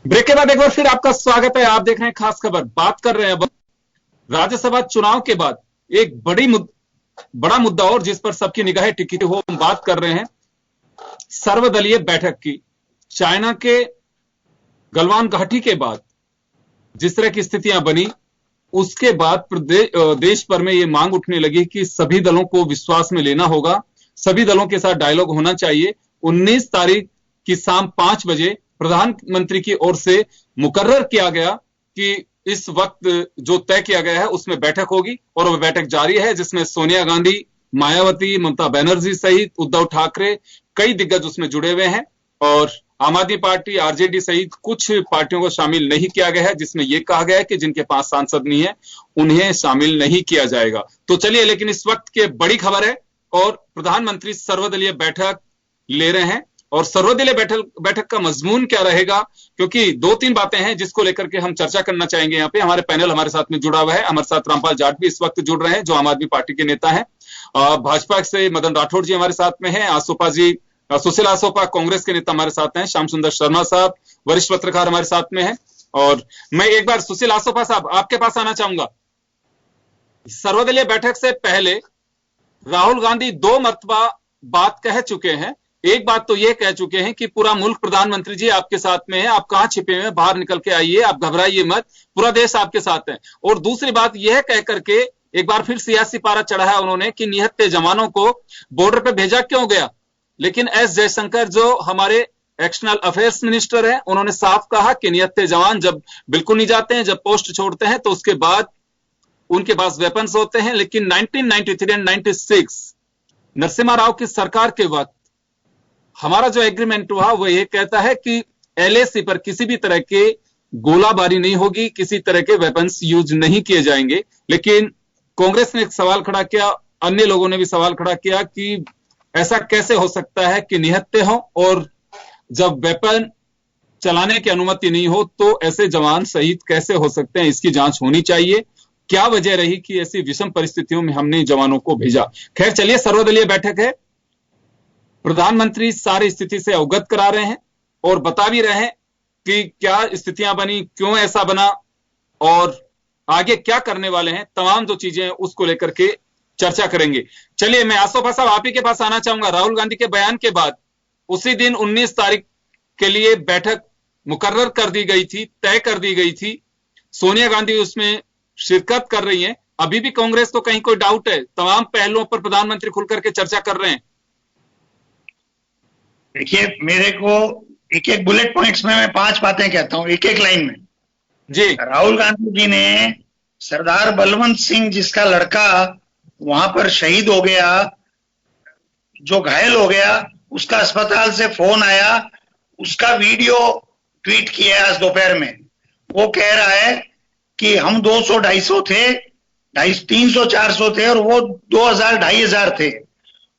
Break के बाद एक बार फिर आपका स्वागत है। आप देख रहे हैं खास खबर। बात कर रहे हैं अब राज्यसभा चुनाव के बाद एक बड़ा मुद्दा और जिस पर सबकी निगाहें टिकी थी, वो हम बात कर रहे हैं सर्वदलीय बैठक की। चाइना के गलवान घाटी के बाद जिस तरह की स्थितियां बनी, उसके बाद देश भर में ये मांग उठने लगी कि सभी दलों को विश्वास में लेना होगा, सभी दलों के साथ डायलॉग होना चाहिए। 19 तारीख की शाम 5 बजे प्रधानमंत्री की ओर से मुकर्रर किया गया कि इस वक्त जो तय किया गया है उसमें बैठक होगी, और वह बैठक जारी है, जिसमें सोनिया गांधी, मायावती, ममता बनर्जी सहित उद्धव ठाकरे, कई दिग्गज उसमें जुड़े हुए हैं। और आम आदमी पार्टी, आरजेडी सहित कुछ पार्टियों को शामिल नहीं किया गया है, जिसमें यह कहा गया है कि जिनके पास सांसद नहीं है उन्हें शामिल नहीं किया जाएगा। तो चलिए, लेकिन इस वक्त की बड़ी खबर है और प्रधानमंत्री सर्वदलीय बैठक ले रहे हैं। और सर्वदलीय बैठक का मजमून क्या रहेगा, क्योंकि 2-3 बातें हैं जिसको लेकर के हम चर्चा करना चाहेंगे। यहाँ पे हमारे पैनल हमारे साथ में जुड़ा हुआ है। हमारे साथ रामपाल जाट भी इस वक्त जुड़ रहे हैं, जो आम आदमी पार्टी के नेता हैं। भाजपा से मदन राठौड़ जी हमारे साथ में हैं। आसोपा जी, सुशील आसोपा कांग्रेस के नेता हमारे साथ हैं। श्याम सुंदर शर्मा साहब वरिष्ठ पत्रकार हमारे साथ में हैं। और मैं एक बार सुशील आसोपा साहब आपके पास आना चाहूंगा। सर्वदलीय बैठक से पहले राहुल गांधी 2 मरतबा बात कह चुके हैं। एक बात तो यह कह चुके हैं कि पूरा मुल्क प्रधानमंत्री जी आपके साथ में है, आप कहां छिपे हुए हैं, बाहर निकल के आइए, आप घबराइए मत, पूरा देश आपके साथ है। और दूसरी बात यह कह करके एक बार फिर सियासी पारा चढ़ाया उन्होंने कि निहत्थे जवानों को बॉर्डर पे भेजा क्यों गया। लेकिन एस जयशंकर जो हमारे एक्सटर्नल अफेयर्स मिनिस्टर है, उन्होंने साफ कहा कि निहत्थे जवान जब बिल्कुल नहीं जाते हैं, जब पोस्ट छोड़ते हैं तो उसके बाद उनके पास वेपन्स होते हैं। लेकिन 1993 और 96 नरसिम्हा राव की सरकार के वक्त हमारा जो एग्रीमेंट हुआ वो ये कहता है कि एलएसी पर किसी भी तरह के गोलाबारी नहीं होगी, किसी तरह के वेपन्स यूज नहीं किए जाएंगे। लेकिन कांग्रेस ने एक सवाल खड़ा किया, अन्य लोगों ने भी सवाल खड़ा किया कि ऐसा कैसे हो सकता है कि निहत्थे हों और जब वेपन चलाने की अनुमति नहीं हो तो ऐसे जवान शहीद कैसे हो सकते हैं। इसकी जांच होनी चाहिए। क्या वजह रही कि ऐसी विषम परिस्थितियों में हमने जवानों को भेजा। खैर चलिए, सर्वदलीय बैठक है, प्रधानमंत्री सारी स्थिति से अवगत करा रहे हैं और बता भी रहे हैं कि क्या स्थितियां बनी, क्यों ऐसा बना और आगे क्या करने वाले हैं। तमाम जो चीजें हैं उसको लेकर के चर्चा करेंगे। चलिए, मैं आसोफा साहब आप ही के पास आना चाहूंगा। राहुल गांधी के बयान के बाद उसी दिन 19 तारीख के लिए बैठक मुकर्रर कर दी गई थी, तय कर दी गई थी। सोनिया गांधी उसमें शिरकत कर रही हैं। अभी भी कांग्रेस को कहीं कोई डाउट है? तमाम पहलुओं पर प्रधानमंत्री खुलकर के चर्चा कर रहे हैं। देखिए, मेरे को एक एक बुलेट पॉइंट्स में मैं 5 बातें कहता हूं, एक एक लाइन में जी। राहुल गांधी जी ने सरदार बलवंत सिंह, जिसका लड़का वहां पर शहीद हो गया, जो घायल हो गया, उसका अस्पताल से फोन आया, उसका वीडियो ट्वीट किया आज दोपहर में। वो कह रहा है कि हम 200-250 थे, 300-400 थे और वो 2000-2500 थे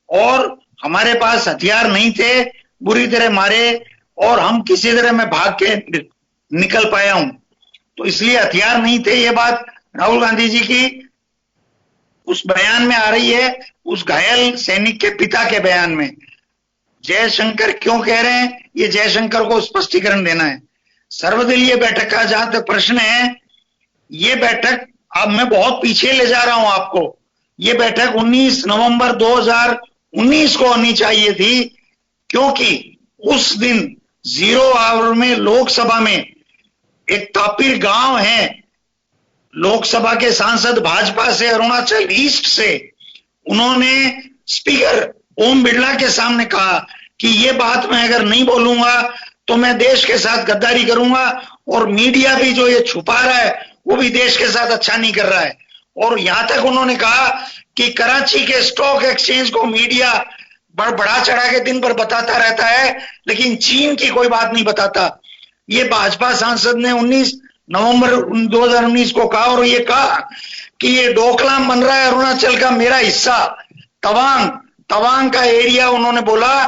और हमारे पास हथियार नहीं थे, बुरी तरह मारे और हम किसी तरह मैं भाग के निकल पाया हूं, तो इसलिए हथियार नहीं थे। ये बात राहुल गांधी जी की उस बयान में आ रही है, उस घायल सैनिक के पिता के बयान में। जयशंकर क्यों कह रहे हैं, ये जयशंकर को स्पष्टीकरण देना है। सर्वदलीय बैठक का जहां तक प्रश्न है, ये बैठक, अब मैं बहुत पीछे ले जा रहा हूं आपको, ये बैठक 19 नवंबर 2019 को होनी चाहिए थी, क्योंकि उस दिन 0 आवर में लोकसभा में एक तापिर गांव है, लोकसभा के सांसद भाजपा से, अरुणाचल ईस्ट से, उन्होंने स्पीकर ओम बिरला के सामने कहा कि ये बात मैं अगर नहीं बोलूंगा तो मैं देश के साथ गद्दारी करूंगा और मीडिया भी जो ये छुपा रहा है वो भी देश के साथ अच्छा नहीं कर रहा है। और यहां तक उन्होंने कहा कि कराची के स्टॉक एक्सचेंज को मीडिया बढ़ा चढ़ा के दिन भर बताता रहता है, लेकिन चीन की कोई बात नहीं बताता। ये भाजपा सांसद ने 19 नवंबर 2019 को कहा और ये कहा कि ये डोकलाम बन रहा है अरुणाचल का मेरा हिस्सा, तवांग का एरिया। उन्होंने बोला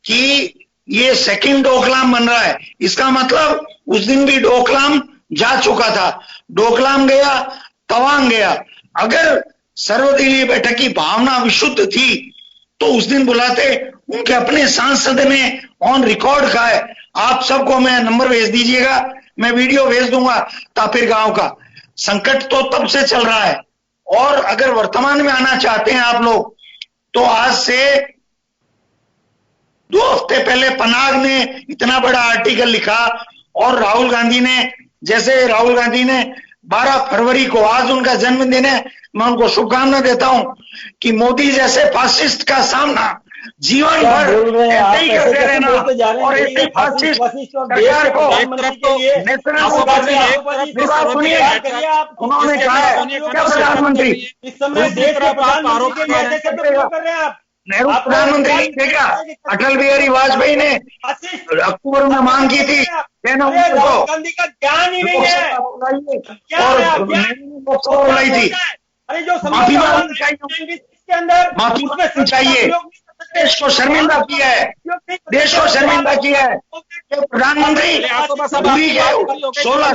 कि ये सेकंड डोकलाम बन रहा है। इसका मतलब उस दिन भी डोकलाम जा चुका था, डोकलाम गया, तवांग गया। अगर सर्वदलीय बैठक की भावना विशुद्ध थी तो उस दिन बुलाते। उनके अपने सांसद ने ऑन रिकॉर्ड कहा है, आप सबको मैं नंबर भेज दीजिएगा, मैं वीडियो भेज दूंगा तापिर गांव का। संकट तो तब से चल रहा है, और अगर वर्तमान में आना चाहते हैं आप लोग, तो आज से 2 हफ्ते पहले पनाग ने इतना बड़ा आर्टिकल लिखा, और राहुल गांधी ने, जैसे राहुल गांधी ने 12 फरवरी को, आज उनका जन्मदिन है, मैं उनको शुभकामना देता हूं कि मोदी जैसे फासिस्ट का सामना जीवन भर ऐसे ही करते रहना, और ऐसे फासिस्ट सरकार को उन्होंने कहा है क्या प्रधानमंत्री, इस समय देश के प्रधानमंत्री के ऐसे शब्द प्रयोग कर रहे हैं आप। नेहरू प्रधानमंत्री नहीं थे क्या? अटल बिहारी वाजपेयी ने अक्टूबर में मांग की थी, राहुल गांधी का ज्ञान ही नहीं है, और बोलाई थी, अरे जो माफी मांगनी चाहिए, देश को शर्मिंदा किया है, देश को शर्मिंदा किया है प्रधानमंत्री। 16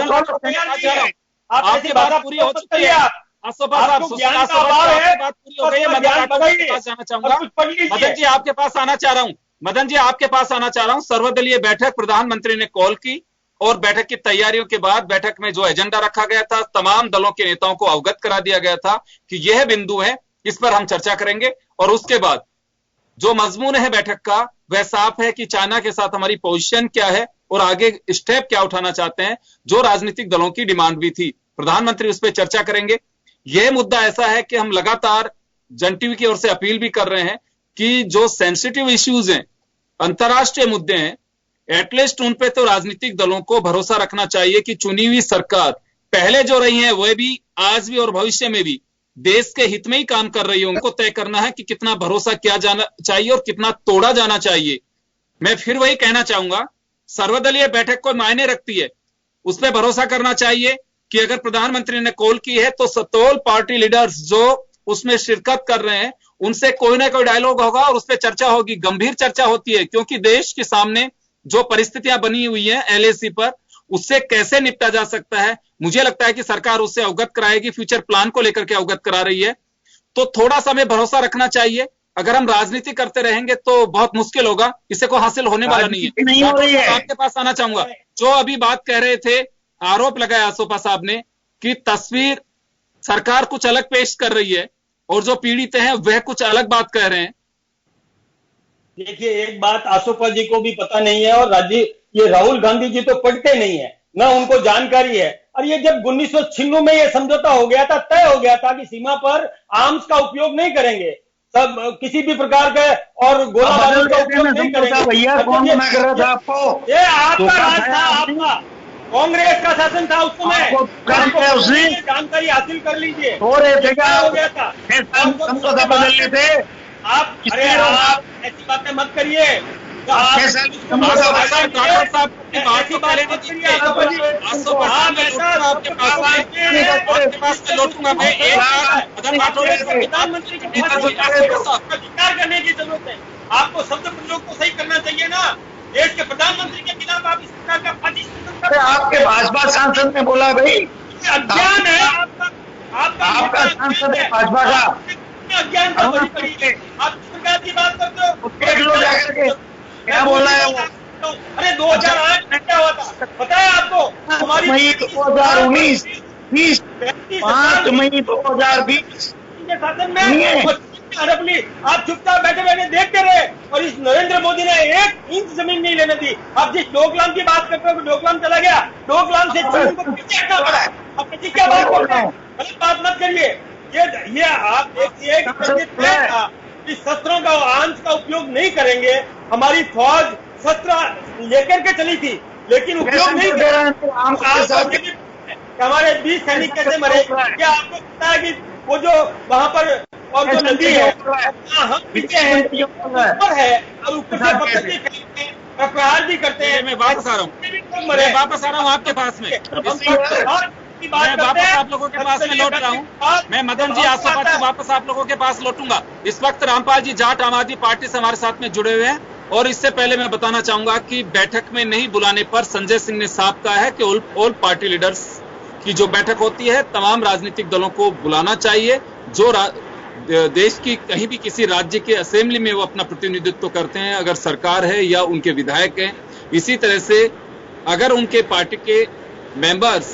आपकी बात पूरी हो चुकी है, आपको ज्ञान का अभाव है, बात पूरी हो गई है। जाना चाहूंगा मदन जी, आपके पास आना चाह रहा हूं। मदन जी, आपके पास आना चाह रहा हूं। सर्वदलीय बैठक प्रधानमंत्री ने कॉल की, और बैठक की तैयारियों के बाद बैठक में जो एजेंडा रखा गया था, तमाम दलों के नेताओं को अवगत करा दिया गया था कि यह बिंदु है, इस पर हम चर्चा करेंगे। और उसके बाद जो मजमून है बैठक का, वह साफ है कि चाइना के साथ हमारी पोजीशन क्या है और आगे स्टेप क्या उठाना चाहते हैं। जो राजनीतिक दलों की डिमांड भी थी, प्रधानमंत्री उस पर चर्चा करेंगे। यह मुद्दा ऐसा है कि हम लगातार जन टीवी की ओर से अपील भी कर रहे हैं कि जो सेंसिटिव इश्यूज हैं, अंतर्राष्ट्रीय मुद्दे हैं, एटलीस्ट उन पे तो राजनीतिक दलों को भरोसा रखना चाहिए कि चुनी हुई सरकार पहले जो रही है वह भी आज भी और भविष्य में भी देश के हित में ही काम कर रही है। उनको तय करना है कि कितना भरोसा किया जाना चाहिए और कितना तोड़ा जाना चाहिए। मैं फिर वही कहना चाहूंगा, सर्वदलीय बैठक को मायने रखती है, उस पर भरोसा करना चाहिए कि अगर प्रधानमंत्री ने कॉल की है तो सतोल पार्टी लीडर्स जो उसमें शिरकत कर रहे हैं, उनसे कोई ना कोई डायलॉग होगा और उस पर चर्चा होगी, गंभीर चर्चा होती है। क्योंकि देश के सामने जो परिस्थितियां बनी हुई हैं एलएसी पर, उससे कैसे निपटा जा सकता है, मुझे लगता है कि सरकार उससे अवगत कराएगी, फ्यूचर प्लान को लेकर के अवगत करा रही है। तो थोड़ा सा हमें भरोसा रखना चाहिए। अगर हम राजनीति करते रहेंगे तो बहुत मुश्किल होगा, इससे को हासिल होने वाला नहीं है। आपके पास आना चाहूंगा, जो अभी बात कह रहे थे, आरोप लगाया आसोपा साहब ने कि तस्वीर सरकार कुछ अलग पेश कर रही है और जो पीड़ित हैं वह कुछ अलग बात कह रहे हैं। देखिए, एक बात आसोपा जी को भी पता नहीं है, और ये राहुल गांधी जी तो पढ़ते नहीं है, ना उनको जानकारी है। और ये जब 1996 में ये समझौता हो गया था, तय हो गया था कि सीमा पर आर्म्स का उपयोग नहीं करेंगे, सब किसी भी प्रकार के, और गोला बारूद का उपयोग नहीं करेंगे। भैया कौन मना कर रहा था आपको? ये आपका राज था, आपका कांग्रेस का शासन था उस समय, उसने जानकारी हासिल कर लीजिए। हो रहे थे क्या हो गया था, समझौता बदलने थे आप? अरे आप ऐसी बातें मत करिए। प्रधानमंत्री को विचार करने की जरूरत है। आपको शब्द प्रयोग तो सही करना चाहिए ना। देश के प्रधानमंत्री के खिलाफ आप इस प्रकार का फाजिल, आपके भाजपा सांसद ने बोला भाई, अज्ञान है आपका सांसद है भाजपा का, अज्ञान का बड़ी पड़ी है। आप किस प्रकार की बात करते हो? देख लो जाकर के क्या बोला है वो। अरे 2008 में क्या हुआ था पता है आपको? हमारी 2019 5 मई 2020 के शासन में अरबली आप चुपचाप बैठे बैठे देखते रहे, और इस नरेंद्र मोदी ने 1 इंच जमीन नहीं लेने दी। आप जिस डोकलाम की बात करते हो, डोकलाम चला गया, डोकलाम से चीन को पीछे हटना पड़ा। आप किसी क्या बात करते हैं? गलत बात मत करिए। ये आप देखिए कि शस्त्रों का, आर्म्स का उपयोग नहीं करेंगे। हमारी फौज शस्त्र लेकर के चली थी, लेकिन उपयोग नहीं कर रहे। हमारे 20 सैनिक कैसे मरे? क्या आपको पता है कि वो जो वहां पर, और जो नदी है हम पीछे है, ऊपर है, और ऊपर से पत्थर भी फेंकते हैं, प्रहार भी करते हैं। मैं वापस आ रहा हूँ आपके पास में, मैं वापस आप लोगों के पास में लौट रहा हूँ। मैं मदन जी आसोपा से वापस आप लोगों के पास लौटूंगा। इस वक्त रामपाल जी जाट आम आदमी पार्टी से हमारे साथ में जुड़े हुए हैं, और इससे पहले मैं बताना चाहूंगा कि बैठक में नहीं बुलाने पर संजय सिंह ने साफ कहा है कि ऑल पार्टी लीडर्स की जो बैठक होती है, तमाम राजनीतिक दलों को बुलाना चाहिए। जो देश की कहीं भी किसी राज्य के असेंबली में वो अपना प्रतिनिधित्व करते हैं, अगर सरकार है या उनके विधायक हैं। इसी तरह से अगर उनके पार्टी के मेंबर्स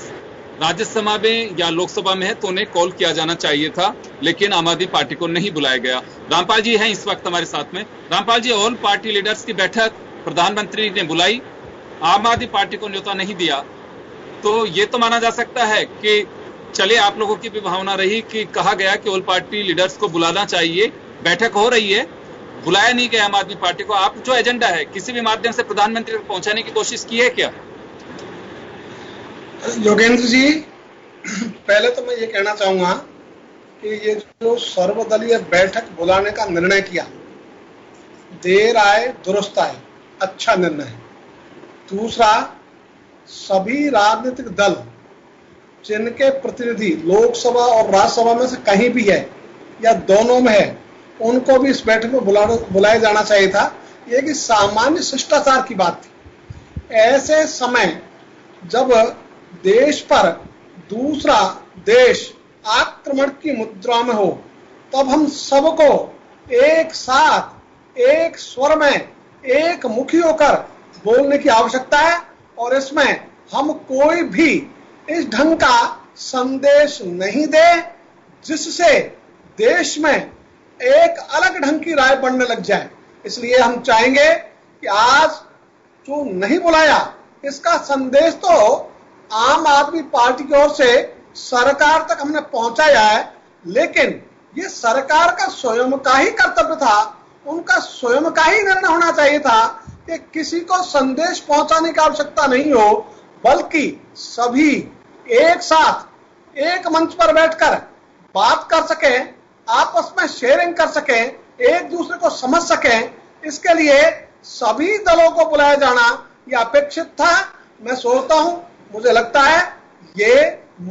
राज्यसभा में या लोकसभा में है तो उन्हें कॉल किया जाना चाहिए था, लेकिन आम आदमी पार्टी को नहीं बुलाया गया। रामपाल जी हैं इस वक्त हमारे साथ में। Rampal ji, all party leaders की बैठक प्रधानमंत्री ने बुलाई, आम आदमी पार्टी को न्योता नहीं दिया, तो ये तो माना जा सकता है कि चले आप लोगों की भी भावना रही कि कहा गया कि ऑल पार्टी लीडर्स को बुलाना चाहिए, बैठक हो रही है, बुलाया नहीं गया आम आदमी पार्टी को। आप जो एजेंडा है किसी भी माध्यम से प्रधानमंत्री तक पहुंचाने की कोशिश की है क्या? योगेंद्र जी, पहले तो मैं ये कहना चाहूंगा कि ये जो सर्वदलीय बैठक बुलाने का निर्णय किया, देर आए दुरुस्त आए, अच्छा निर्णय है। दूसरा, सभी राजनीतिक दल जिनके प्रतिनिधि लोकसभा और राज्यसभा में से कहीं भी है या दोनों में है, उनको भी इस बैठक में बुलाया जाना चाहिए था। ये कि सामान्य शिष्टाचार की बात थी। ऐसे समय जब देश पर दूसरा देश आक्रमण की मुद्रा में हो, तब हम सबको एक साथ एक स्वर में एक मुखी होकर बोलने की आवश्यकता है, और इसमें हम कोई भी इस ढंग का संदेश नहीं दे जिससे देश में एक अलग ढंग की राय बनने लग जाए। इसलिए हम चाहेंगे कि आज जो नहीं बुलाया, इसका संदेश तो आम आदमी पार्टी की ओर से सरकार तक हमने पहुंचाया है, लेकिन ये सरकार का स्वयं का ही कर्तव्य था, उनका स्वयं का ही निर्णय होना चाहिए था कि किसी को संदेश पहुंचाने की आवश्यकता नहीं हो, बल्कि सभी एक साथ एक मंच पर बैठकर बात कर सकें, आपस में शेयरिंग कर सकें, एक दूसरे को समझ सकें। इसके लिए सभी दलों को बुलाया जाना यह अपेक्षित था। मैं सोचता हूं, मुझे लगता है ये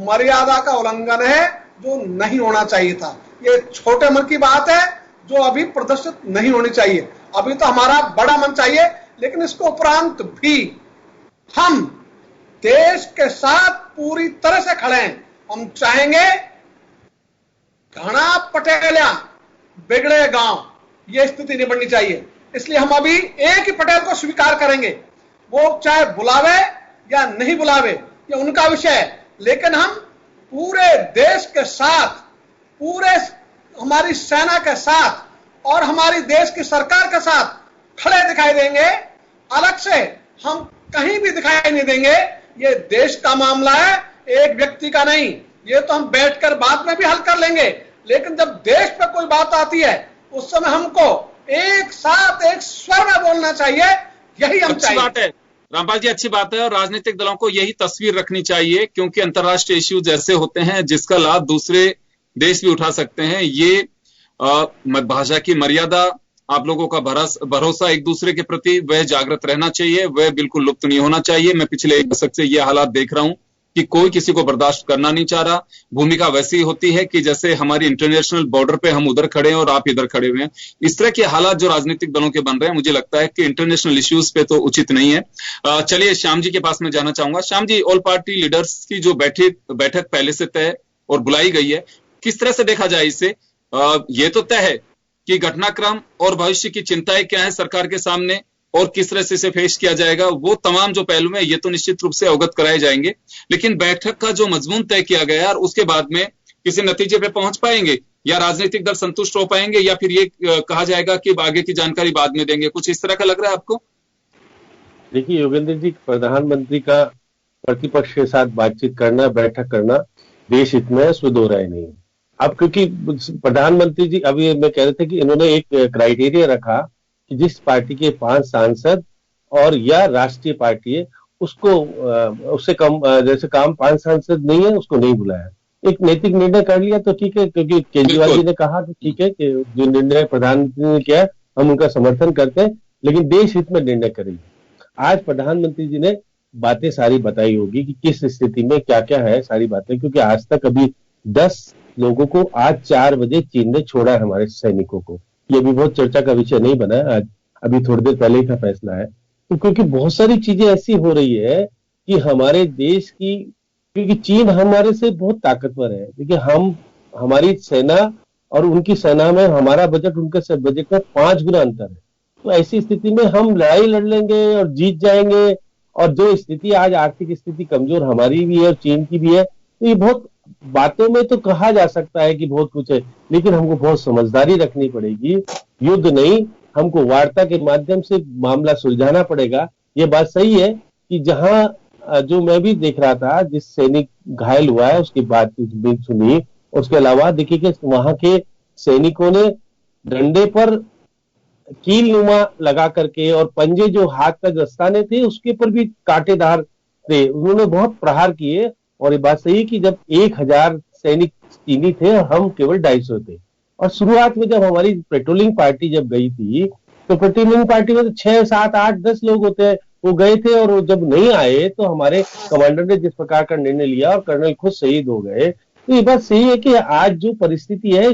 मर्यादा का उल्लंघन है जो नहीं होना चाहिए था। ये छोटे मन की बात है जो अभी प्रदर्शित नहीं होनी चाहिए। अभी तो हमारा बड़ा मन चाहिए, लेकिन इसको उपरांत भी हम देश के साथ पूरी तरह से खड़े हैं। हम चाहेंगे घना पटेलिया बिगड़े गांव, ये स्थिति नहीं बननी चाहिए। इसलिए हम अभी एक ही पटेल को स्वीकार करेंगे, वो चाहे बुलावे या नहीं बुलावे, ये उनका विषय है, लेकिन हम पूरे देश के साथ, पूरे हमारी सेना के साथ और हमारी देश की सरकार के साथ खड़े दिखाई देंगे। अलग से हम कहीं भी दिखाई नहीं देंगे। ये देश का मामला है, एक व्यक्ति का नहीं। ये तो हम बैठकर बाद में भी हल कर लेंगे, लेकिन जब देश पे कोई बात आती है उस समय हमको एक साथ एक स्वर में बोलना चाहिए। यही हम चाहिए। बात है रामपाल जी, अच्छी बात है, और राजनीतिक दलों को यही तस्वीर रखनी चाहिए, क्योंकि अंतर्राष्ट्रीय इश्यूज ऐसे होते हैं जिसका लाभ दूसरे देश भी उठा सकते हैं। ये भाषा की मर्यादा, आप लोगों का भरोसा एक दूसरे के प्रति, वह जागृत रहना चाहिए, वह बिल्कुल लुप्त नहीं होना चाहिए। मैं पिछले एक दशक से ये हालात देख रहा हूं कि कोई किसी को बर्दाश्त करना नहीं चाह रहा। भूमिका वैसी होती है कि जैसे हमारी इंटरनेशनल बॉर्डर पे हम उधर खड़े हैं और आप इधर खड़े हुए हैं। इस तरह के हालात जो राजनीतिक दलों के बन रहे हैं, मुझे लगता है कि इंटरनेशनल इश्यूज पे तो उचित नहीं है। चलिए श्याम जी के पास में जाना चाहूंगा। Shyam ji, all party leaders की जो बैठक पहले से तय और बुलाई गई है, किस तरह से देखा जाए इसे? ये तो तय है कि घटनाक्रम और भविष्य की चिंताएं क्या है सरकार के सामने और किस तरह से इसे फेस किया जाएगा, वो तमाम जो पहलू है ये तो निश्चित रूप से अवगत कराए जाएंगे। लेकिन बैठक का जो मजमून तय किया गया और उसके बाद में किसी नतीजे पे पहुंच पाएंगे, या राजनीतिक दल संतुष्ट हो पाएंगे, या फिर ये कहा जाएगा कि आगे की जानकारी बाद में देंगे, कुछ इस तरह का लग रहा है आपको? देखिए योगेंद्र जी, प्रधानमंत्री का प्रतिपक्ष के साथ बातचीत करना, बैठक करना देश हित में इसमें दो राय नहीं। अब क्योंकि प्रधानमंत्री जी अभी मैं कह रहे थे कि इन्होंने एक क्राइटेरिया रखा कि जिस पार्टी के 5 सांसद और या राष्ट्रीय पार्टी है उसको उससे कम जैसे काम 5 सांसद नहीं है उसको नहीं बुलाया। एक नैतिक निर्णय कर लिया तो ठीक है, क्योंकि केजरीवाल जी ने कहा कि ठीक है कि जो निर्णय प्रधानमंत्री ने किया हम उनका समर्थन करते हैं, लेकिन देश हित में निर्णय करेंगे। आज प्रधानमंत्री जी ने बातें सारी बताई होगी कि किस स्थिति में क्या क्या है सारी बातें, क्योंकि आज तक अभी 10 लोगों को आज 4 बजे चीन ने छोड़ा है, हमारे सैनिकों को। ये भी बहुत चर्चा का विषय नहीं बना है, आज अभी थोड़ी देर पहले ही का फैसला है। तो क्योंकि बहुत सारी चीजें ऐसी हो रही है कि हमारे देश की, क्योंकि चीन हमारे से बहुत ताकतवर है, क्योंकि हमारी सेना और उनकी सेना में हमारा बजट उनके बजट में 5 गुना अंतर है। तो ऐसी स्थिति में हम लड़ाई लड़ लेंगे और जीत जाएंगे। और जो स्थिति आज आर्थिक स्थिति कमजोर हमारी भी है और चीन की भी है, तो ये बहुत बातों में तो कहा जा सकता है कि बहुत कुछ है, लेकिन हमको बहुत समझदारी रखनी पड़ेगी। युद्ध नहीं, हमको वार्ता के माध्यम से मामला सुलझाना पड़ेगा। ये बात सही है कि जहां जो मैं भी देख रहा था, जिस सैनिक घायल हुआ है उसकी बात भी सुनी। उसके अलावा देखिए कि वहां के सैनिकों ने डंडे पर कील नुमा लगा करके और पंजे जो हाथ का दस्ताने थे उसके पर भी कांटेदार थे, उन्होंने बहुत प्रहार किए। और ये बात सही कि जब 1000 सैनिक चीनी थे और हम केवल 250 थे। और शुरुआत में जब हमारी पेट्रोलिंग पार्टी जब गई थी, तो पेट्रोलिंग पार्टी में तो 6, 7, 8, 10 लोग होते हैं, वो गए थे। और जब नहीं आए तो हमारे कमांडर ने जिस प्रकार का निर्णय लिया और कर्नल खुद शहीद हो गए। तो ये बात सही है कि आज जो परिस्थिति है,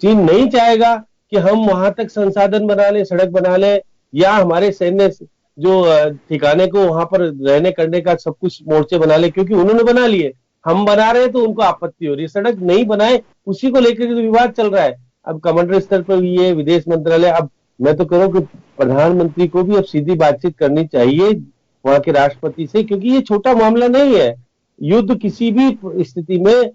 चीन नहीं चाहेगा कि हम वहां तक संसाधन बना ले, सड़क बना ले, या हमारे सैन्य जो ठिकाने को वहां पर रहने करने का सब कुछ मोर्चे बना ले, क्योंकि उन्होंने बना लिए, हम बना रहे हैं तो उनको आपत्ति हो रही है। सड़क नहीं बनाए उसी को लेकर तो विवाद चल रहा है। अब कमांडर स्तर पर भी है, विदेश मंत्रालय। अब मैं तो कह रहा हूं कि प्रधानमंत्री को भी अब सीधी बातचीत करनी चाहिए वहां के राष्ट्रपति से, क्योंकि ये छोटा मामला नहीं है। युद्ध किसी भी स्थिति में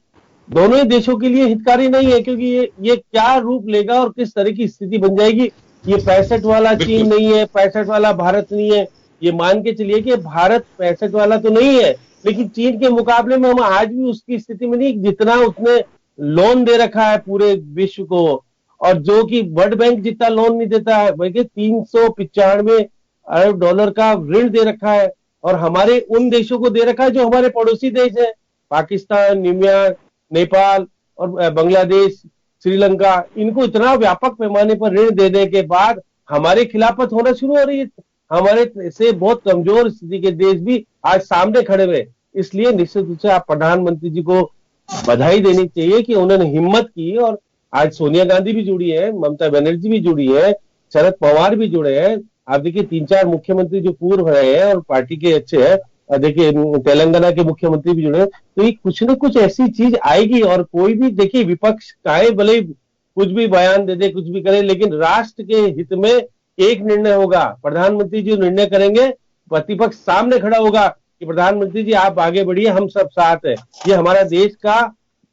दोनों ही देशों के लिए हितकारी नहीं है, क्योंकि ये क्या रूप लेगा और किस तरह की स्थिति बन जाएगी। ये 65 वाला चीन नहीं है, 65 वाला भारत नहीं है। ये मान के चलिए कि भारत 65 वाला तो नहीं है, लेकिन चीन के मुकाबले में हम आज भी उसकी स्थिति में नहीं, जितना उसने लोन दे रखा है पूरे विश्व को, और जो कि वर्ल्ड बैंक जितना लोन नहीं देता है, बल्कि 395 अरब डॉलर का ऋण दे रखा है। और हमारे उन देशों को दे रखा है जो हमारे पड़ोसी देश है, पाकिस्तान, म्यांमार, नेपाल और बांग्लादेश, श्रीलंका। इनको इतना व्यापक पैमाने पर ऋण देने के बाद हमारे खिलाफत होना शुरू हो रही है। हमारे से बहुत कमजोर स्थिति के देश भी आज सामने खड़े हुए। इसलिए निश्चित रूप से आप प्रधानमंत्री जी को बधाई देनी चाहिए कि उन्होंने हिम्मत की। और आज सोनिया गांधी भी जुड़ी है, ममता बनर्जी भी जुड़ी है, शरद पवार भी जुड़े हैं। आप देखिए 3-4 मुख्यमंत्री जो पूर्व रहे हैं और पार्टी के अच्छे हैं, देखिए तेलंगाना के मुख्यमंत्री भी जुड़े हैं। तो ये कुछ न कुछ ऐसी चीज आएगी। और कोई भी देखिए विपक्ष चाहे भले कुछ भी बयान दे दे, कुछ भी करे, लेकिन राष्ट्र के हित में एक निर्णय होगा। प्रधानमंत्री जी निर्णय करेंगे, प्रतिपक्ष सामने खड़ा होगा कि प्रधानमंत्री जी आप आगे बढ़िए, हम सब साथ हैं। ये हमारा देश का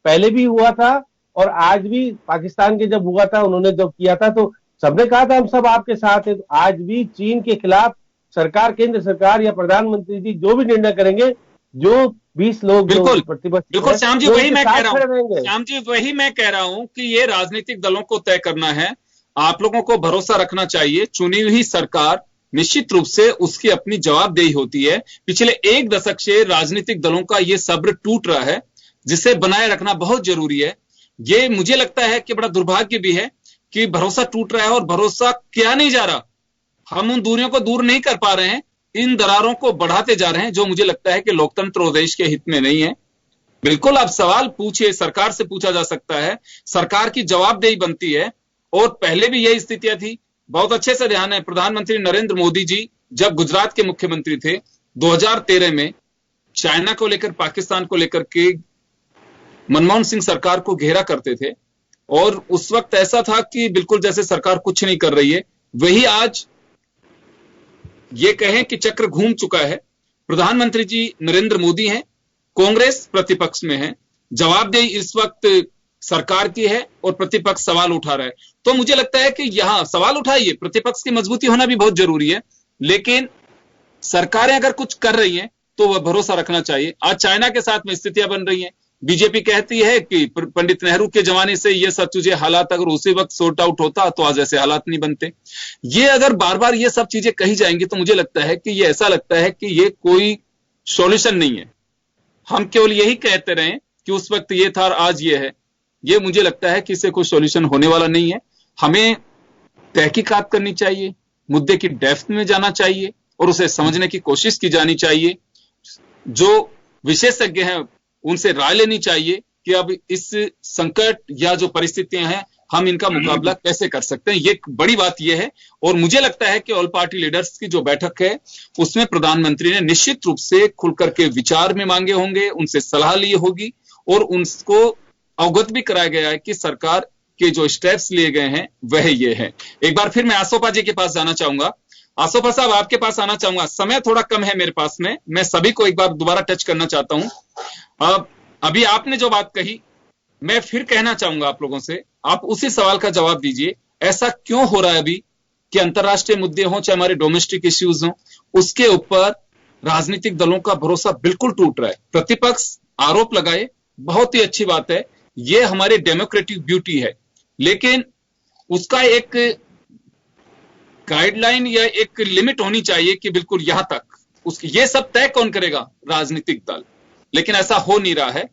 पहले भी हुआ था और आज भी पाकिस्तान के जब हुआ था, उन्होंने जब किया था तो सबने कहा था हम सब आपके साथ हैं। तो आज भी चीन के खिलाफ सरकार, केंद्र सरकार या प्रधानमंत्री जी जो भी निर्णय करेंगे, जो 20 लोग बिल्कुल प्रतिपक्ष, बिल्कुल श्याम जी, वही मैं कह रहा हूँ। श्याम जी, वही मैं कह रहा हूँ कि ये राजनीतिक दलों को तय करना है। आप लोगों को भरोसा रखना चाहिए, चुनी हुई सरकार निश्चित रूप से उसकी अपनी जवाबदेही होती है। पिछले 1 दशक से राजनीतिक दलों का ये सब्र टूट रहा है, जिसे बनाए रखना बहुत जरूरी है। ये मुझे लगता है कि बड़ा दुर्भाग्य भी है कि भरोसा टूट रहा है और भरोसा किया नहीं जा रहा। हम उन दूरियों को दूर नहीं कर पा रहे हैं, इन दरारों को बढ़ाते जा रहे हैं, जो मुझे लगता है कि लोकतंत्र और देश के हित में नहीं है। बिल्कुल आप सवाल पूछिए, सरकार से पूछा जा सकता है, सरकार की जवाबदेही बनती है। और पहले भी यही स्थितियां थी। बहुत अच्छे से ध्यान है, प्रधानमंत्री नरेंद्र मोदी जी जब गुजरात के मुख्यमंत्री थे 2013 में, चाइना को लेकर, पाकिस्तान को लेकर के मनमोहन सिंह सरकार को घेरा करते थे। और उस वक्त ऐसा था कि बिल्कुल जैसे सरकार कुछ नहीं कर रही है। वही आज ये कहें कि चक्र घूम चुका है। प्रधानमंत्री जी नरेंद्र मोदी हैं, कांग्रेस प्रतिपक्ष में है, जवाबदेही इस वक्त सरकार की है और प्रतिपक्ष सवाल उठा रहा है। तो मुझे लगता है कि यहां सवाल उठाइए, प्रतिपक्ष की मजबूती होना भी बहुत जरूरी है, लेकिन सरकारें अगर कुछ कर रही हैं तो वह भरोसा रखना चाहिए। आज चाइना के साथ में स्थितियां बन रही हैं। बीजेपी कहती है कि पंडित नेहरू के जमाने से ये सब चीजें, हालात अगर उसी वक्त सॉर्ट आउट होता तो आज ऐसे हालात नहीं बनते। ये अगर बार बार ये सब चीजें कही जाएंगी तो मुझे लगता है कि ये ऐसा लगता है कि ये कोई सॉल्यूशन नहीं है। हम केवल यही कहते रहे कि उस वक्त ये था और आज ये है। ये मुझे लगता है कि इससे कोई सॉल्यूशन होने वाला नहीं है। हमें तहकीकात करनी चाहिए, मुद्दे की डेप्थ में जाना चाहिए और उसे समझने की कोशिश की जानी चाहिए। जो विशेषज्ञ हैं उनसे राय लेनी चाहिए कि अब इस संकट या जो परिस्थितियां हैं हम इनका मुकाबला कैसे कर सकते हैं। ये बड़ी बात यह है। और मुझे लगता है कि ऑल पार्टी लीडर्स की जो बैठक है उसमें प्रधानमंत्री ने निश्चित रूप से खुलकर के विचार में मांगे होंगे, उनसे सलाह ली होगी और उनको अवगत भी कराया गया है कि सरकार के जो स्टेप्स लिए गए हैं वह ये है। एक बार फिर मैं आसोपा जी के पास जाना चाहूंगा। आसोपा साहब, आपके पास आना चाहूंगा। समय थोड़ा कम है मेरे पास में, मैं सभी को एक बार दोबारा टच करना चाहता हूं। अभी आपने जो बात कही, मैं फिर कहना चाहूंगा आप लोगों से, आप उसी सवाल का जवाब दीजिए। ऐसा क्यों हो रहा है अभी कि अंतर्राष्ट्रीय मुद्दे हों चाहे हमारे डोमेस्टिक इश्यूज हों, उसके ऊपर राजनीतिक दलों का भरोसा बिल्कुल टूट रहा है। प्रतिपक्ष आरोप लगाए, बहुत ही अच्छी बात है, ये हमारी डेमोक्रेटिक ब्यूटी है, लेकिन उसका एक गाइडलाइन या एक लिमिट होनी चाहिए कि बिल्कुल यहां तक। उसकी ये सब तय कौन करेगा? राजनीतिक दल। लेकिन ऐसा हो नहीं रहा है।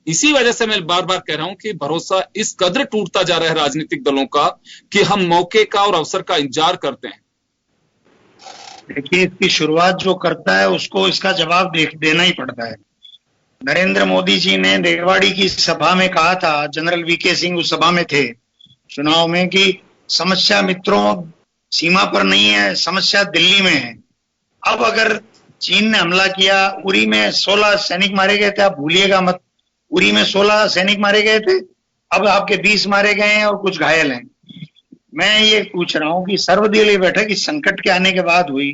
इसी वजह से मैं बार बार कह रहा हूं कि भरोसा इस कदर टूटता जा रहा है राजनीतिक दलों का कि हम मौके का और अवसर का इंतजार करते हैं। देखिए, इसकी शुरुआत जो करता है उसको इसका जवाब देना ही पड़ता है। नरेंद्र मोदी जी ने रेवाड़ी की सभा में कहा था, जनरल वीके सिंह उस सभा में थे चुनाव में, कि समस्या मित्रों सीमा पर नहीं है, समस्या दिल्ली में है। अब अगर चीन ने हमला किया, उरी में 16 सैनिक मारे गए थे, आप भूलिएगा मत, उरी में 16 सैनिक मारे गए थे, अब आपके 20 मारे गए हैं और कुछ घायल हैं। मैं ये पूछ रहा हूं कि सर्वदलीय बैठक इस संकट के आने के बाद हुई।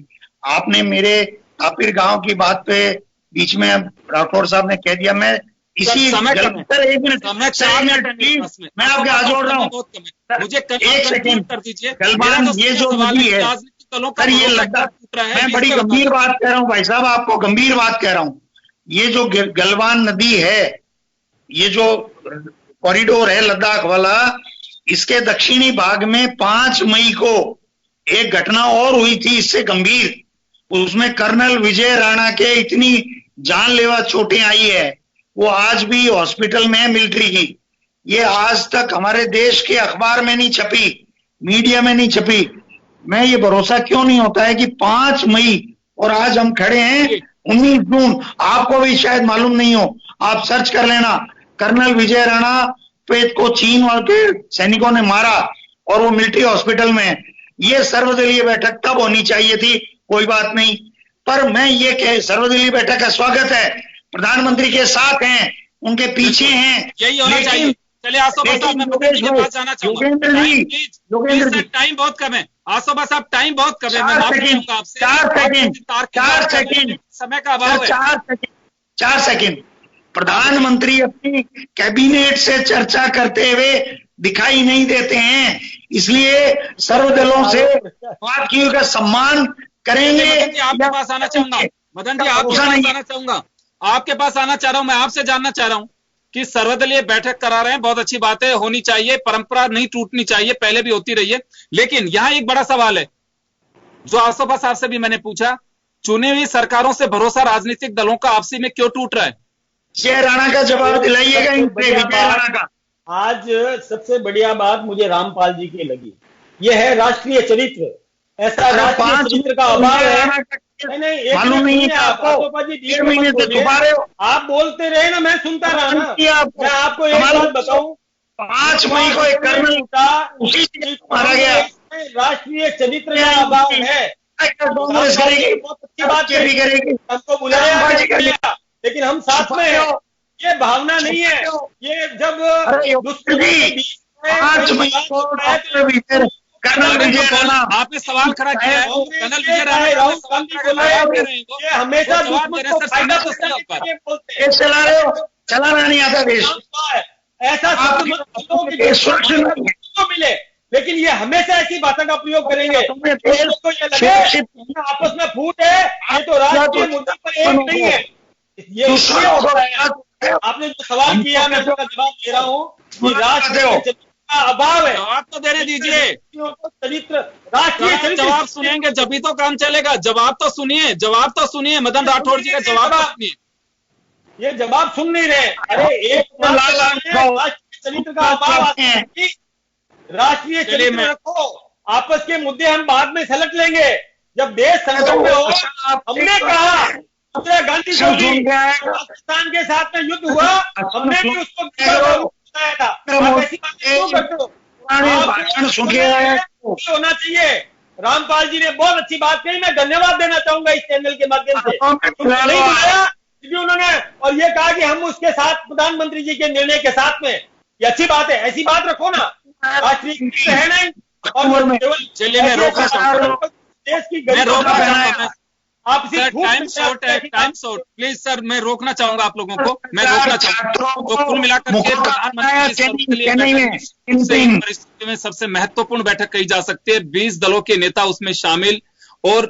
आपने मेरे तापिर गांव की बात पे बीच में राठौड़ साहब ने कह दिया, मैं इसी सर, एक मिनट मैं आपके हाथ जोड़ रहा हूँ, मुझे एक सेकंड कर दीजिए। गलवान, ये जो नदी है सर, ये लद्दाख, मैं बड़ी गंभीर बात कह रहा हूँ भाई साहब, आपको गंभीर बात कह रहा हूँ। ये जो गलवान नदी है, ये जो कॉरिडोर है लद्दाख वाला, इसके दक्षिणी भाग में 5 मई को एक घटना और हुई थी इससे गंभीर। उसमें कर्नल विजय राणा के इतनी जानलेवा चोटें आई है, वो आज भी हॉस्पिटल में है मिलिट्री की। ये आज तक हमारे देश के अखबार में नहीं छपी, मीडिया में नहीं छपी। मैं ये भरोसा क्यों नहीं होता है कि 5 मई और आज हम खड़े हैं 19 जून। आपको भी शायद मालूम नहीं हो, आप सर्च कर लेना, कर्नल विजय राणा पे को चीन वाले सैनिकों ने मारा और वो मिलिट्री हॉस्पिटल में है। ये सर्वदलीय बैठक तब होनी चाहिए थी, कोई बात नहीं। पर मैं ये कह, सर्वदलीय बैठक का स्वागत है, प्रधानमंत्री के साथ हैं, उनके पीछे हैं, यही होना चाहिए। चलिए आसोबा साहब, मैं मदन जी के पास जाना चाहूंगा। टाइम बहुत कम है आसोबा साहब, टाइम बहुत कम है। मैं माफी चाहूंगा आपसे। 4 सेकंड समय का अभाव है। 4 सेकंड। प्रधानमंत्री अपनी कैबिनेट से चर्चा करते हुए दिखाई नहीं देते हैं, इसलिए सर्वदलों से बात की का सम्मान करेंगे। आपके पास आना चाहूंगा मदन जी, आपके पास आना चाहूंगा, आपके पास आना चाह रहा हूं। मैं आपसे जानना चाह रहा हूं कि सर्वदलीय बैठक करा रहे हैं, बहुत अच्छी बात है, होनी चाहिए, परंपरा नहीं टूटनी चाहिए, पहले भी होती रही है। लेकिन यहां एक बड़ा सवाल है जो आसोबा साहब से भी मैंने पूछा, चुनी हुई सरकारों से भरोसा राजनीतिक दलों का आपसी में क्यों टूट रहा है? विजय राणा का जवाब दिलाइएगा। विजय राणा का आज सबसे बढ़िया बात मुझे रामपाल जी की लगी, यह है राष्ट्रीय चरित्र। ऐसा राष्ट्रीय चरित्र का अभाव है। नहीं, मालूम नहीं है आपको, आप बोलते रहे ना, मैं सुनता रहा ना। मैं आपको एक बात बताऊं, 5 मई को एक कर्नल मारा गया। राष्ट्रीय चरित्र का अभाव है। कांग्रेस करेगी, बहुत अच्छी बात करेगी, हमको बुलाया, लेकिन हम साथ में हैं। ये भावना नहीं है। ये जब 5 मई को कर्नल विजय राणा, आपने सवाल खड़ा किया है, कर्नल विजय राणा राहुल गांधी बोल रहे हैं, ये हमेशा दुश्मन को फायदा बोलते चला रहे हो, चलाना नहीं आता देश। ऐसा सुरक्षित मिले, लेकिन ये हमेशा ऐसी भाषा का प्रयोग करेंगे तो ये लगे आपस में फूट है। ये तो राष्ट्रीय मुद्दे पर एक नहीं है। ये इसलिए होता है। आपने जो सवाल किया, मैं उसका जवाब दे रहा हूँ कि राष्ट्रीय का अभाव है। जवाब तो देने दीजिए। चरित्र, राष्ट्रीय चरित्र, जवाब सुनेंगे जब तो काम चलेगा। जवाब तो सुनिए, जवाब तो सुनिए। मदन राठौड़ जी का जवाब तो सुनिए। ये जवाब सुन नहीं रहे। अरे एक राष्ट्रीय चरित्र का अभाव है। राष्ट्रीय चरित्र रखो, आपस के मुद्दे हम बाद में सलट लेंगे जब देश संकट में हो। हमने कहा इंदिरा गांधी को भी पाकिस्तान के साथ में युद्ध हुआ, हमने भी उसको बताया था। आप ऐसी बातें क्यों करते हो? होना चाहिए। रामपाल जी ने बहुत अच्छी बात कही, मैं धन्यवाद देना चाहूंगा इस चैनल के माध्यम से। नहीं बुलाया उन्होंने और ये कहा कि हम उसके साथ प्रधानमंत्री जी के निर्णय के साथ में, ये अच्छी बात है, ऐसी बात रखो ना, राष्ट्रीय है नहीं। और चलिए मैं रोकना चाहूंगा, देश की मैं रोकना गरीब चाहूंगा आप सर, टाइम शॉर्ट है, टाइम शॉर्ट, प्लीज सर मैं रोकना चाहूंगा आप लोगों को, मैं रोकना चाहूंगा। तो कुल मिलाकर के प्रधानमंत्री के लिए परिस्थिति में सबसे महत्वपूर्ण बैठक कही जा सकती है। 20 दलों के नेता उसमें शामिल और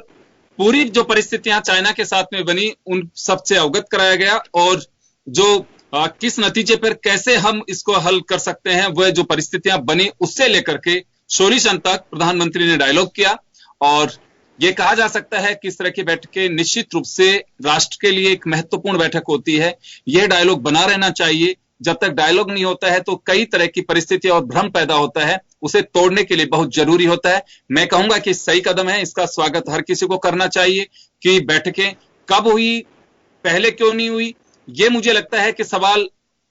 पूरी जो परिस्थितियां चाइना के साथ में बनी उन सबसे अवगत कराया गया, और जो किस नतीजे पर कैसे हम इसको हल कर सकते हैं, वह जो परिस्थितियां बनी उससे लेकर के सॉल्यूशन तक प्रधानमंत्री ने डायलॉग किया। और ये कहा जा सकता है कि इस तरह की बैठकें निश्चित रूप से राष्ट्र के लिए एक महत्वपूर्ण बैठक होती है। यह डायलॉग बना रहना चाहिए। जब तक डायलॉग नहीं होता है तो कई तरह की परिस्थिति और भ्रम पैदा होता है, उसे तोड़ने के लिए बहुत जरूरी होता है। मैं कहूंगा कि सही कदम है, इसका स्वागत हर किसी को करना चाहिए। कि बैठकें कब हुई, पहले क्यों नहीं हुई, ये मुझे लगता है कि सवाल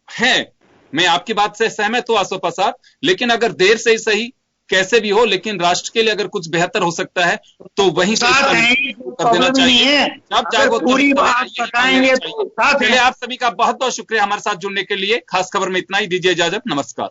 है। मैं आपकी बात से सहमत हूं आसो प्रसाद, लेकिन अगर देर से ही सही, कैसे भी हो, लेकिन राष्ट्र के लिए अगर कुछ बेहतर हो सकता है तो वहीं से कर देना चाहिए। अब जागो पूरी बात बताएंगे। चलिए, आप सभी का बहुत बहुत शुक्रिया हमारे साथ जुड़ने के लिए। खास खबर में इतना ही, दीजिए इजाजत, नमस्कार।